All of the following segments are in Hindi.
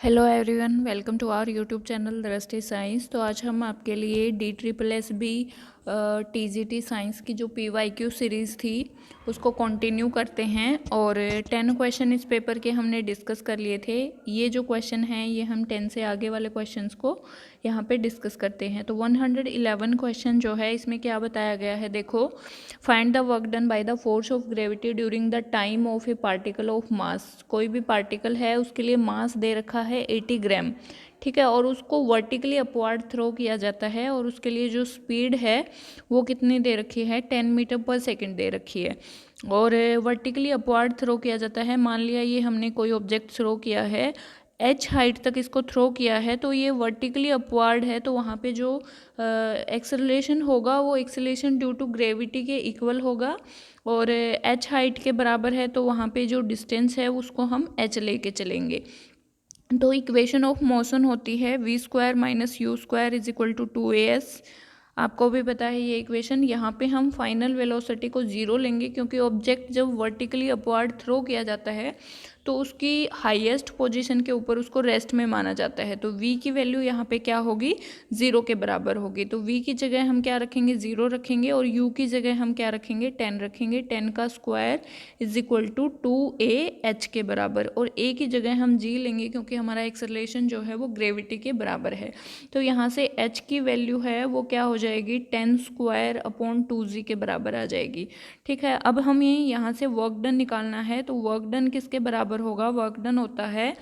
Hello everyone, welcome to our YouTube channel Drishti science. तो आज हम आपके लिए DSSS TGT साइंस की जो PYQ सीरीज़ थी उसको कंटिन्यू करते हैं। और 10 क्वेश्चन इस पेपर के हमने डिस्कस कर लिए थे। ये जो क्वेश्चन हैं ये हम 10 से आगे वाले क्वेश्चंस को यहाँ पे डिस्कस करते हैं। तो 111 क्वेश्चन जो है इसमें क्या बताया गया है, देखो। Find the work done by the force of gravity during the time of A particle of mass. कोई भी पार्टिकल है उसके लिए मास दे रखा है 80 ग्राम, ठीक है, और उसको वर्टिकली अपवर्ड थ्रो किया जाता है और उसके लिए जो स्पीड है वो कितनी दे रखी है, 10 मीटर पर सेकंड दे रखी है। और वर्टिकली अपवर्ड थ्रो किया जाता है। मान लिया ये हमने कोई ऑब्जेक्ट थ्रो किया है, h हाइट तक इसको थ्रो किया है, तो ये वर्टिकली अपवर्ड है, तो वहाँ पे जो एक्सेलरेशन होगा वो एक्सेलरेशन ड्यू टू ग्रेविटी के इक्वल होगा। और h हाइट के बराबर है तो वहाँ पे जो डिस्टेंस है उसको हम h लेके चलेंगे। तो इक्वेशन ऑफ मोशन होती है v² - u² = 2as। आपको भी पता है ये इक्वेशन। यहाँ पे हम फाइनल वेलोसिटी को 0 लेंगे क्योंकि ऑब्जेक्ट जब वर्टिकली अपवर्ड थ्रो किया जाता है तो उसकी हाईएस्ट पोजीशन के ऊपर उसको रेस्ट में माना जाता है। तो v की वैल्यू यहाँ पे क्या होगी, 0 के बराबर होगी। तो v की जगह हम क्या रखेंगे, 0 रखेंगे, और u की जगह हम क्या रखेंगे, 10 रखेंगे। 10 का स्क्वायर = 2ah के बराबर, और a की जगह हम g लेंगे क्योंकि हमारा एक्सेलरेशन जो है वो ग्रेविटी के बराबर है। तो यहाँ से h की वैल्यू है वो क्या हो जाएगी, 10² / 2g के बराबर आ जाएगी। ठीक है, अब हमें यहाँ से वर्क डन निकालना है। तो वर्क डन किसके बराबर होगा, वर्क डन होता है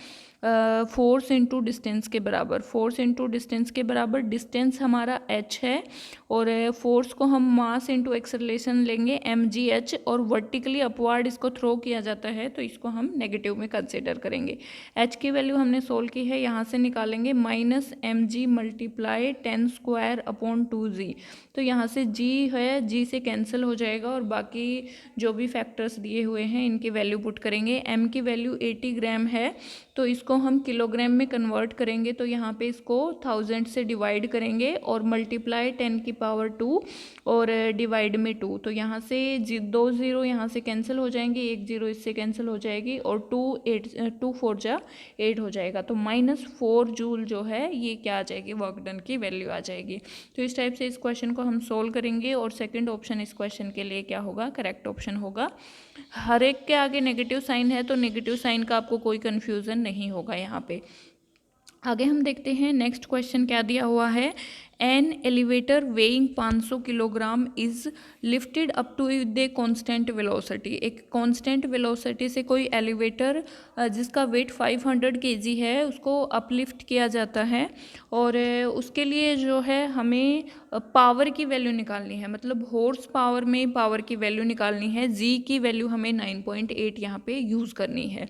फोर्स इंटू डिस्टेंस के बराबर। फोर्स इंटू डिस्टेंस के बराबर, डिस्टेंस हमारा h है और फोर्स को हम मास इंटू एक्सेलरेशन लेंगे mgh, और वर्टिकली अपवर्ड इसको थ्रो किया जाता है तो इसको हम नेगेटिव में कंसिडर करेंगे। h की वैल्यू हमने सोल्व की है, यहाँ से निकालेंगे -mg × 10² / 2g। तो यहाँ से g है, g से कैंसिल हो जाएगा और बाकी जो भी फैक्टर्स दिए हुए हैं इनकी वैल्यू पुट करेंगे। m की वैल्यू 80 ग्राम है तो इसको हम किलोग्राम में कन्वर्ट करेंगे। तो यहाँ पे इसको 1000 से डिवाइड करेंगे और मल्टीप्लाई 10⁻², और डिवाइड में 2। तो यहाँ से 2 0 यहाँ से कैंसिल हो जाएंगे, 1 0 इससे कैंसिल हो जाएगी, और 2 4 जा 8 हो जाएगा। तो -4 जूल जो है ये क्या आ जाएगी, वर्क डन की वैल्यू आ जाएगी। तो इस टाइप से इस क्वेश्चन को हम सोल्व करेंगे, और सेकेंड ऑप्शन इस क्वेश्चन के लिए क्या होगा, करेक्ट ऑप्शन होगा। हर एक के आगे नेगेटिव साइन है तो नेगेटिव साइन का आपको कोई कन्फ्यूज़न नहीं होगा यहाँ पे। आगे हम देखते हैं नेक्स्ट क्वेश्चन क्या दिया हुआ है। An elevator weighing 500 kilogram is lifted up to the constant velocity. एक कांस्टेंट वेलोसिटी से कोई एलिवेटर जिसका वेट 500 kg है उसको अपलिफ्ट किया जाता है, और उसके लिए जो है हमें पावर की वैल्यू निकालनी है, मतलब हॉर्स पावर में पावर की वैल्यू निकालनी है। जी की वैल्यू हमें 9.8 यहाँ पे यूज़ करनी है।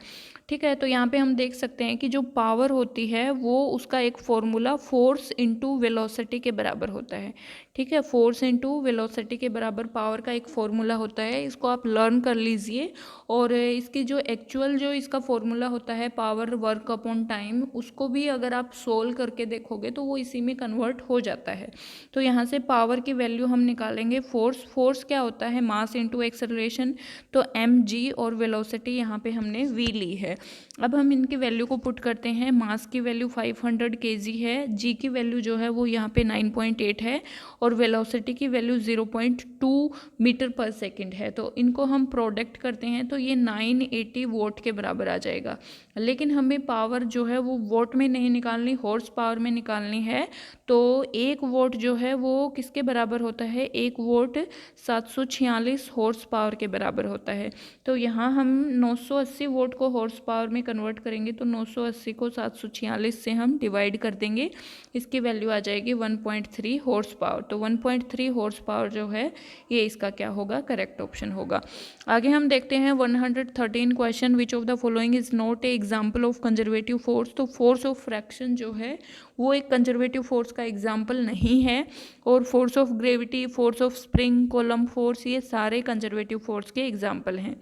ठीक है, तो यहाँ पे हम देख सकते हैं कि जो पावर होती है वो उसका एक फॉर्मूला फोर्स इंटू वेलोसिटी के बराबर होता है। ठीक है, फोर्स इंटू वेलोसिटी के बराबर पावर का एक फॉर्मूला होता है, इसको आप लर्न कर लीजिए। और इसकी जो एक्चुअल जो इसका फॉर्मूला होता है पावर वर्क अपॉन टाइम, उसको भी अगर आप सोल्व करके देखोगे तो वो इसी में कन्वर्ट हो जाता है। तो यहाँ से पावर की वैल्यू हम निकालेंगे। फोर्स क्या होता है, मास इंटू एक्सेलरेशन, तो mg, और वेलोसिटी यहाँ पे हमने v ली है। अब हम इनकी वैल्यू को पुट करते हैं। मास की वैल्यू 500 kg है, g की वैल्यू जो है वो यहाँ पे 9.8 है, और वेलोसिटी की वैल्यू 0.2 मीटर पर सेकंड है। तो इनको हम प्रोडक्ट करते हैं तो ये 980 वोट के बराबर आ जाएगा। लेकिन हमें पावर जो है वो वोट में नहीं निकालनी, हॉर्स पावर में निकालनी है। तो 1 वोट जो है वो किसके बराबर होता है, 1 वोट 746 हॉर्स पावर के बराबर होता है। तो यहाँ हम 980 वोट को हॉर्स पावर में कन्वर्ट करेंगे, तो 980 को 746 से हम डिवाइड कर देंगे, इसकी वैल्यू आ जाएगी 1.3 हॉर्स पावर। तो 1.3 हॉर्स पावर जो है ये इसका क्या होगा, करेक्ट ऑप्शन होगा। आगे हम देखते हैं 113 question, which of the following is not a example of conservative force. तो फोर्स ऑफ फ्रैक्शन जो है वो एक कंजर्वेटिव फोर्स का एग्जाम्पल नहीं है, और force of gravity, force of spring, Coulomb force, ये सारे कंजर्वेटिव फोर्स के एग्जाम्पल हैं।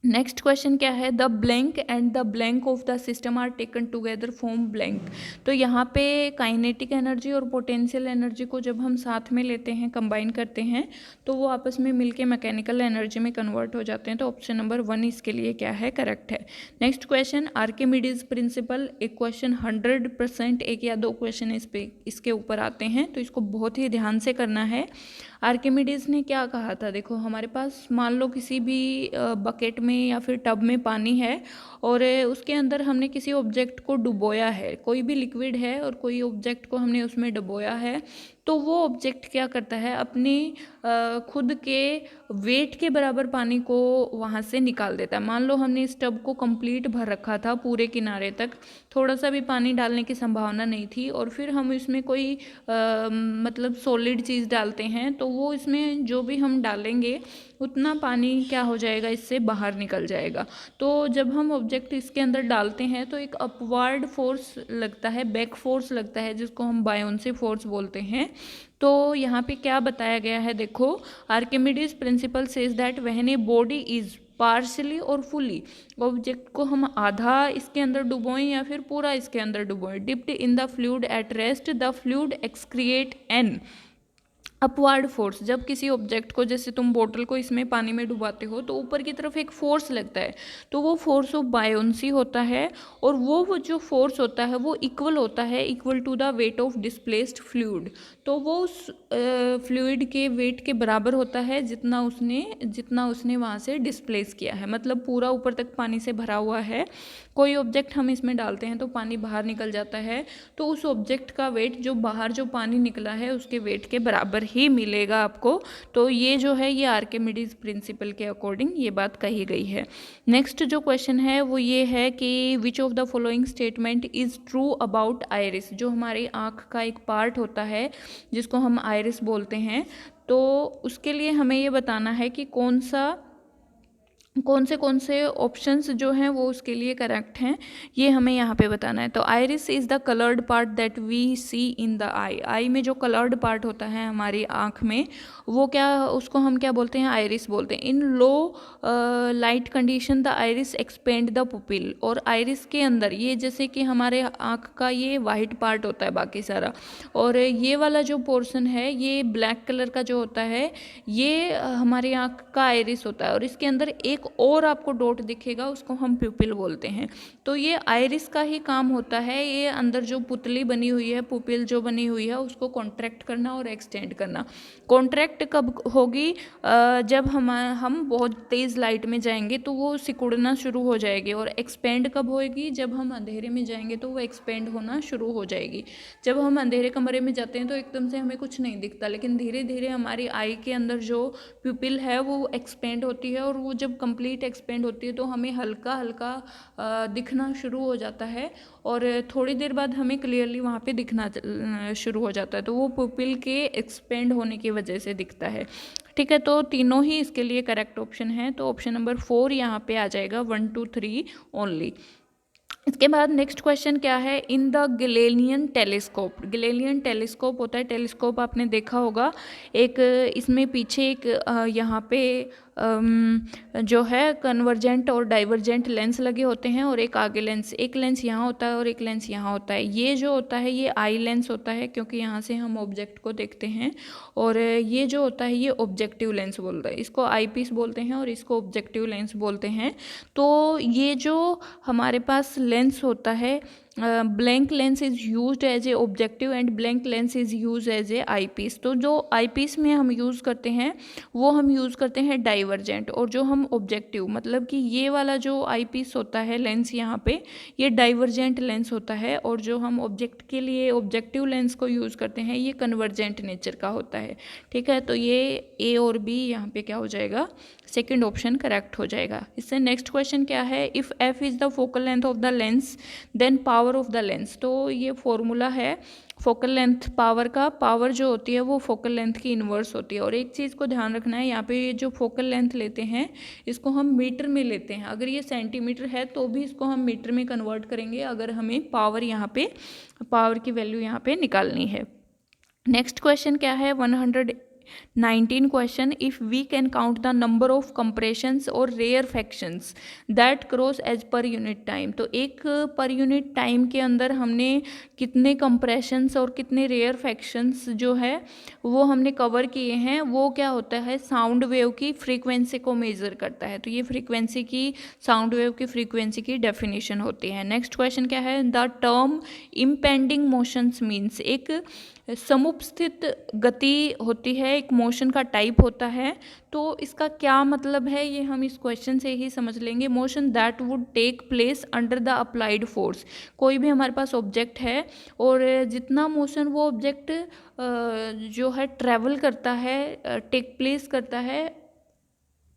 नेक्स्ट क्वेश्चन क्या है, the blank and the blank of the system are taken together form blank. तो यहाँ पे काइनेटिक एनर्जी और पोटेंशियल एनर्जी को जब हम साथ में लेते हैं, कंबाइन करते हैं, तो वो आपस में मिलके मैकेनिकल एनर्जी में कन्वर्ट हो जाते हैं। तो ऑप्शन नंबर 1 इसके लिए क्या है, करेक्ट है। Next question, Archimedes principal. एक क्वेश्चन 100% एक या दो क्वेश्चन इसके ऊपर आते हैं, तो इसको बहुत ही ध्यान से करना है। आर्किमिडीज ने क्या कहा था, देखो हमारे पास मान लो किसी भी बकेट में या फिर टब में पानी है और उसके अंदर हमने किसी ऑब्जेक्ट को डुबोया है, कोई भी लिक्विड है और कोई ऑब्जेक्ट को हमने उसमें डुबोया है, तो वो ऑब्जेक्ट क्या करता है, अपनी खुद के वेट के बराबर पानी को वहाँ से निकाल देता है। मान लो हमने इस टब को कंप्लीट भर रखा था पूरे किनारे तक, थोड़ा सा भी पानी डालने की संभावना नहीं थी, और फिर हम इसमें कोई मतलब सॉलिड चीज़ डालते हैं, तो वो इसमें जो भी हम डालेंगे उतना पानी क्या हो जाएगा, इससे बाहर निकल जाएगा। तो जब हम ऑब्जेक्ट इसके अंदर डालते हैं तो एक अपवर्ड फोर्स लगता है, बैक फोर्स लगता है, जिसको हम बायोंसी फोर्स बोलते हैं। तो यहाँ पे क्या बताया गया है, देखो Archimedes principal says that when a body is partially और फुली, ऑब्जेक्ट को हम आधा इसके अंदर डुबोएं या फिर पूरा इसके अंदर डुबोएं, dipped in the fluid at rest, the fluid exerts an upward force. जब किसी ऑब्जेक्ट को, जैसे तुम बोतल को इसमें पानी में डुबाते हो, तो ऊपर की तरफ एक फोर्स लगता है, तो वो फोर्स ऑफ बायोंसी होता है, और वो जो फोर्स होता है वो इक्वल होता है, equal to the weight of displaced fluid. तो वो उस फ्लूइड के वेट के बराबर होता है जितना उसने वहाँ से डिस्प्लेस किया है। मतलब पूरा ऊपर तक पानी से भरा हुआ है, कोई ऑब्जेक्ट हम इसमें डालते हैं तो पानी बाहर निकल जाता है, तो उस ऑब्जेक्ट का वेट जो बाहर जो पानी निकला है उसके वेट के बराबर ही मिलेगा आपको। तो ये जो है ये आर्किमिडीज प्रिंसिपल के अकॉर्डिंग ये बात कही गई है। नेक्स्ट जो क्वेश्चन है वो ये है कि which of the following statement is true about iris. जो हमारी आँख का एक पार्ट होता है जिसको हम आइरिस बोलते हैं, तो उसके लिए हमें ये बताना है कि कौन से ऑप्शंस जो हैं वो उसके लिए करेक्ट हैं, ये हमें यहाँ पे बताना है। तो iris is the coloured part that we see in the eye. Eye में जो कलर्ड पार्ट होता है हमारी आँख में, वो क्या, उसको हम क्या बोलते हैं, आइरिस बोलते हैं। In low light condition the iris expand the pupil. और आइरिस के अंदर ये जैसे कि हमारे आँख का ये वाइट पार्ट होता है बाकी सारा, और ये वाला जो पोर्शन है ये ब्लैक कलर का जो होता है ये हमारी आँख का आइरिस होता है, और इसके अंदर एक और आपको डॉट दिखेगा, उसको हम प्यूपिल बोलते हैं। तो ये आइरिस का ही काम होता है, ये अंदर जो पुतली बनी हुई है, पुपिल जो बनी हुई है, उसको कॉन्ट्रैक्ट करना और एक्सटेंड करना। कॉन्ट्रैक्ट कब होगी, जब हम बहुत तेज़ लाइट में जाएंगे तो वो सिकुड़ना शुरू हो जाएगी, और एक्सपेंड कब होएगी, जब हम अंधेरे में जाएंगे तो वो एक्सपेंड होना शुरू हो जाएगी। जब हम अंधेरे कमरे में जाते हैं तो एकदम से हमें कुछ नहीं दिखता, लेकिन धीरे धीरे हमारी आई के अंदर जो प्यूपिल है वो एक्सपेंड होती है, और वो जब कंप्लीट एक्सपेंड होती है तो हमें हल्का हल्का दिखना शुरू हो जाता है, और थोड़ी देर बाद हमें क्लियरली वहाँ पे दिखना शुरू हो जाता है। तो वो प्यूपिल के एक्सपेंड होने की वजह से दिखता है। ठीक है, तो तीनों ही इसके लिए करेक्ट ऑप्शन है। तो ऑप्शन नंबर 4 यहाँ पे आ जाएगा, 1 2 3 ओनली। इसके बाद नेक्स्ट क्वेश्चन क्या है, in the Galilean telescope. Galilean telescope होता है, टेलीस्कोप आपने देखा होगा, एक इसमें पीछे एक यहाँ पे जो है कन्वर्जेंट और डाइवर्जेंट लेंस लगे होते हैं, और एक आगे लेंस, एक लेंस यहाँ होता है और एक लेंस यहाँ होता है। ये जो होता है ये आई लेंस होता है, क्योंकि यहाँ से हम ऑब्जेक्ट को देखते हैं, और ये जो होता है ये ऑब्जेक्टिव लेंस बोलता है। इसको आई पीस बोलते हैं और इसको ऑब्जेक्टिव लेंस बोलते हैं। तो ये जो हमारे पास लेंस होता है, blank lens is used as a objective and blank lens is use as a eyepiece. तो जो आई पीस में हम यूज़ करते हैं वो हम यूज़ करते हैं डाइवर्जेंट, और जो हम ऑब्जेक्टिव, मतलब कि ये वाला जो आई पीस होता है लेंस यहाँ पे, ये डाइवर्जेंट लेंस होता है, और जो हम ऑब्जेक्ट के लिए ऑब्जेक्टिव लेंस को यूज़ करते हैं ये कन्वर्जेंट नेचर का होता है। ठीक है, तो ये ए और बी यहाँ पे क्या हो जाएगा, सेकेंड ऑप्शन करेक्ट हो जाएगा। इससे नेक्स्ट क्वेश्चन क्या है, if F is the focal length of the lens then power of the lens. तो ये फॉर्मूला है फोकल लेंथ पावर का, पावर जो होती है वो फोकल लेंथ की इन्वर्स होती है। और एक चीज़ को ध्यान रखना है, यहाँ पे ये जो फोकल लेंथ लेते हैं इसको हम मीटर में लेते हैं। अगर ये सेंटीमीटर है तो भी इसको हम मीटर में कन्वर्ट करेंगे, अगर हमें पावर यहाँ पे, पावर की वैल्यू यहाँ पे निकालनी है। नेक्स्ट क्वेश्चन क्या है, 19 question, if we can count the number of compressions और rarefactions that cross edge per unit time. तो एक पर यूनिट टाइम के अंदर हमने कितने कंप्रेशंस और कितने रेयर फैक्शंस जो है वो हमने कवर किए हैं। वो क्या होता है, साउंड वेव की फ्रीक्वेंसी को मेज़र करता है। तो ये फ्रीक्वेंसी की, साउंड वेव की फ्रीक्वेंसी की डेफिनेशन होती है। नेक्स्ट क्वेश्चन क्या है, the term impending motions means, एक समुपस्थित गति होती है, एक मोशन का टाइप होता है। तो इसका क्या मतलब है ये हम इस क्वेश्चन से ही समझ लेंगे। Motion that would take place under the applied force. कोई भी हमारे पास ऑब्जेक्ट है और जितना मोशन वो ऑब्जेक्ट जो है ट्रैवल करता है, टेक प्लेस करता है,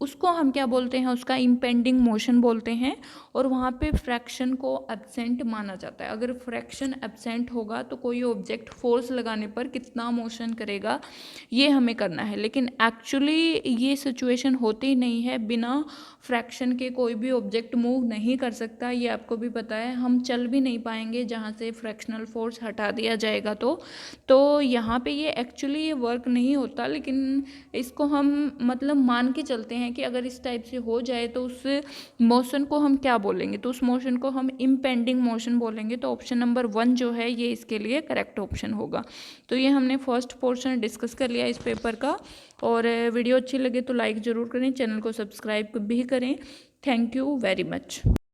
उसको हम क्या बोलते हैं, उसका इम्पेंडिंग मोशन बोलते हैं। और वहाँ पे फ्रैक्शन को एब्सेंट माना जाता है। अगर फ्रैक्शन एब्सेंट होगा तो कोई ऑब्जेक्ट फोर्स लगाने पर कितना मोशन करेगा ये हमें करना है। लेकिन एक्चुअली ये सिचुएशन होती नहीं है, बिना फ्रैक्शन के कोई भी ऑब्जेक्ट मूव नहीं कर सकता, ये आपको भी पता है। हम चल भी नहीं पाएंगे जहाँ से फ्रैक्शनल फोर्स हटा दिया जाएगा। तो यहाँ पे ये एक्चुअली ये वर्क नहीं होता, लेकिन इसको हम मतलब मान के चलते हैं कि अगर इस टाइप से हो जाए तो उस मोशन को हम क्या बोलेंगे, तो उस मोशन को हम इम्पेंडिंग मोशन बोलेंगे। तो ऑप्शन नंबर 1 जो है ये इसके लिए करेक्ट ऑप्शन होगा। तो ये हमने फर्स्ट पोर्शन डिस्कस कर लिया इस पेपर का। और वीडियो अच्छी लगे तो लाइक ज़रूर करें, चैनल को सब्सक्राइब भी करें। Thank you very much.